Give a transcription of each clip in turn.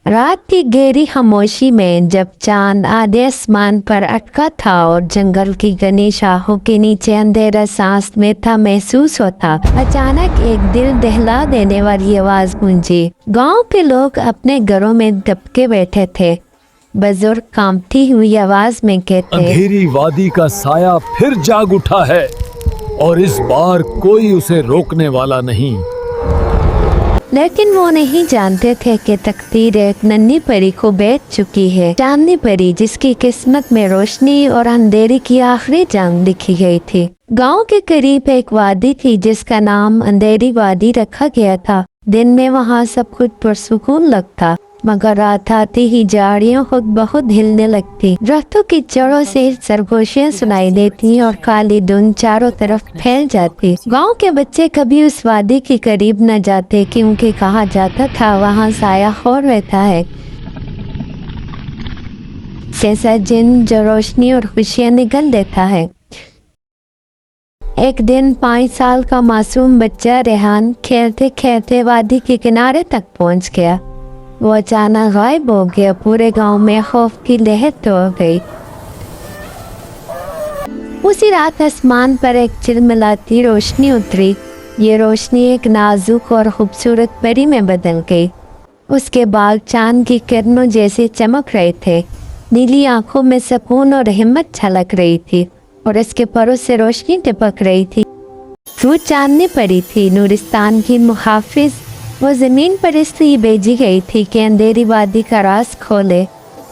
रात की गहरी खामोशी में जब चांद आधे आसमान पर अटका था और जंगल की घनी शाखों के नीचे अंधेरा सांस लेता महसूस होता, अचानक एक दिल दहला देने वाली आवाज गूंजी। गांव के लोग अपने घरों में दबके बैठे थे। बुजुर्ग कांपती हुई आवाज में कहते, अंधेरी वादी का साया फिर जाग उठा है और इस बार कोई उसे रोकने वाला नहीं। लेकिन वो नहीं जानते थे कि तकदीर एक नन्ही परी को बेच चुकी है। चांदनी परी जिसकी किस्मत में रोशनी और अंधेरे की आखिरी जंग लिखी गई थी। गांव के करीब एक वादी थी जिसका नाम अंधेरी वादी रखा गया था। दिन में वहाँ सब कुछ पुरसुकून लगता, मगर रात आती ही झाड़ियाँ खुद बहुत हिलने लगती। दरख्तों की जड़ों से सरगोशियाँ सुनाई देती और काली धुंध चारों तरफ फैल जाती। गांव के बच्चे कभी उस वादी के करीब न जाते क्योंकि कहा जाता था वहाँ साया खौर रहता है, जैसा जिन जो रोशनी और खुशियाँ निगल देता है। एक दिन 5 साल का मासूम बच्चा रेहान खेलते खेलते वादी के किनारे तक पहुँच गया। वो अचानक गायब हो गया। पूरे गांव में खौफ की लहर दौड़ गई। उसी रात आसमान पर एक चिलमिलाती रोशनी उतरी। ये रोशनी एक नाजुक और खूबसूरत परी में बदल गई। उसके बाल चांद की किरणों जैसे चमक रहे थे। नीली आंखों में सुकून और हिम्मत झलक रही थी और इसके परों से रोशनी टपक रही थी। वो चांदनी परी थी, नूरिस्तान की मुहाफिज। वो जमीन पर इसलिए भेजी गई थी कि अंधेरी वादी का राज खोले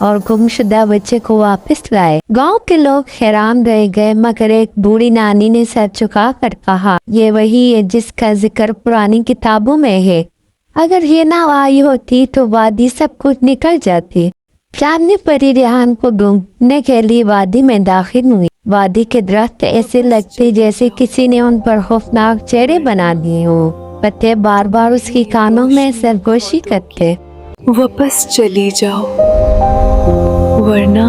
और गुमशुदा बच्चे को वापस लाए। गांव के लोग हैरान रह गए, मगर एक बूढ़ी नानी ने सर झुका कर कहा, ये वही है जिसका जिक्र पुरानी किताबों में है। अगर ये ना आई होती तो वादी सब कुछ निकल जाती। चांदनी परी रेहान को ढूंढने के लिए वादी में दाखिल हुई। वादी के दरख्त ऐसे लगते जैसे किसी ने उन पर खौफनाक चेहरे बना दिए हो। पत्ते बार बार उसकी कानों में सरगोशी करते, वापस चली जाओ वरना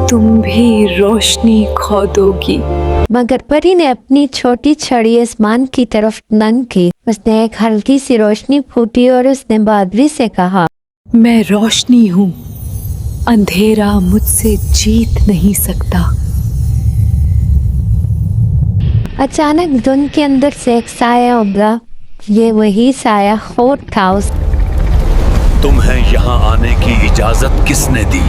तुम भी रोशनी खो दोगी। मगर परी ने अपनी छोटी छड़ी आसमान की तरफ नंग की। उसने एक हल्की सी रोशनी फूटी और उसने बहादुरी से कहा, मैं रोशनी हूँ, अंधेरा मुझसे जीत नहीं सकता। अचानक धुंध के अंदर से एक साया उभरा। ये वही साया खौर था। तुम्हें यहाँ आने की इजाजत किसने दी?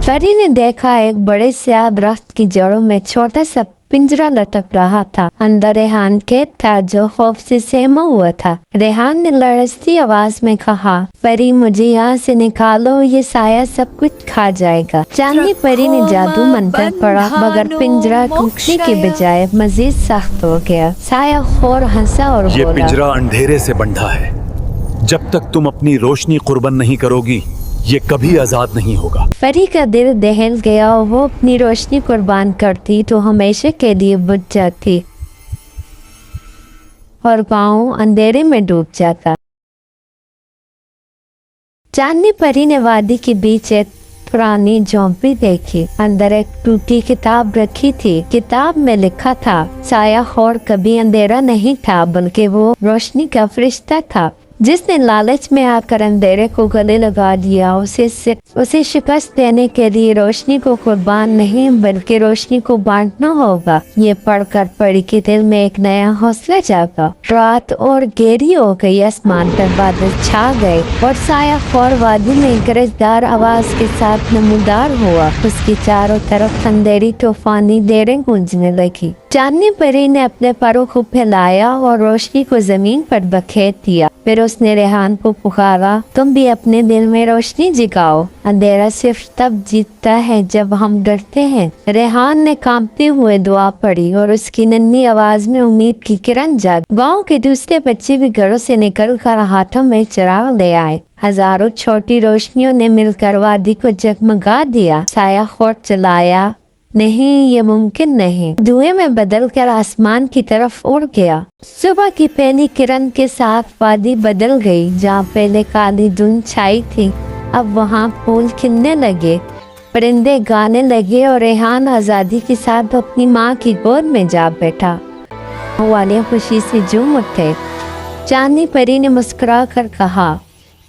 परी ने देखा एक बड़े स्याह दरख्त की जड़ों में छोटा सा पिंजरा लटक रहा था। अंदर रेहान कैद था जो खौफ से सहमा हुआ था। रेहान ने लड़ती आवाज में कहा, परी मुझे यहाँ से निकालो, ये साया सब कुछ खा जाएगा। चांदनी परी ने जादू मंत्र पढ़ा, मगर पिंजरा टूटने के बजाय मजीद सख्त हो गया। साया खौर हंसा और ये बोला, पिंजरा अंधेरे से बंधा है। जब तक तुम अपनी रोशनी कुर्बान नहीं करोगी ये कभी आजाद नहीं होगा। परी का दिल दहल गया और वो अपनी रोशनी कुर्बान करती तो हमेशा के लिए बुझ जाती और गांव अंधेरे में डूब जाता। चांदनी परी ने वादी के बीच एक पुरानी झोंपड़ी देखी। अंदर एक टूटी किताब रखी थी। किताब में लिखा था, साया खौर कभी अंधेरा नहीं था बल्कि वो रोशनी का फरिश्ता था जिसने लालच में आकर अंधेरे को गले लगा दिया। उसे शिकस्त देने के लिए रोशनी को कुर्बान नहीं बल्कि रोशनी को बांटना होगा। ये पढ़कर परी के दिल में एक नया हौसला जागा। रात और गहरी हो गई, आसमान पर बादल छा गए और साया खौर वादी में गरजदार आवाज के साथ नमूदार हुआ। उसकी चारों तरफ अंधेरी तूफानी देरें गूंजने लगी। चांदनी परी ने अपने परों को फैलाया और रोशनी को जमीन पर बखेर दिया। फिर उसने रेहान को पुकारा, तुम भी अपने दिल में रोशनी जगाओ। अंधेरा सिर्फ तब जीतता है जब हम डरते हैं। रेहान ने कांपते हुए दुआ पढ़ी और उसकी नन्ही आवाज में उम्मीद की किरण जाग। गांव के दूसरे बच्चे भी घरों से निकलकर हाथों में चिराग ले आए। हजारों छोटी रोशनियों ने मिलकर वादी को जगमगा दिया। साया खौर चलाया, नहीं ये मुमकिन नहीं। धुएं में बदलकर आसमान की तरफ उड़ गया। सुबह की पहली किरण के साथ वादी बदल गई। जहाँ पहले काली धुंध छाई थी अब वहाँ फूल खिलने लगे, परिंदे गाने लगे और रेहान आजादी के साथ अपनी माँ की गोद में जा बैठा। वाले खुशी से झूम उठे। चांदनी परी ने मुस्कुरा कर कहा,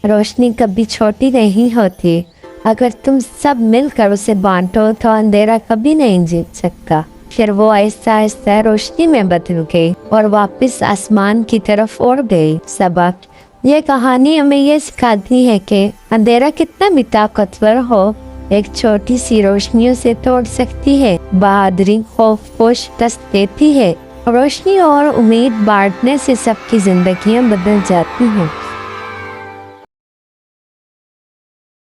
रोशनी कभी छोटी नहीं होती। अगर तुम सब मिलकर उसे बांटो तो अंधेरा कभी नहीं जीत सकता। फिर वो आहिस्ता आहिस्ता रोशनी में बदल गई और वापस आसमान की तरफ उड़ गई। सबक, ये कहानी हमें ये सिखाती है कि अंधेरा कितना भी ताकतवर हो, एक छोटी सी रोशनी उसे तोड़ सकती है। बहादुरी खौफ को शिकस्त देती है। रोशनी और उम्मीद बांटने से सबकी जिंदगियां बदल जाती हैं।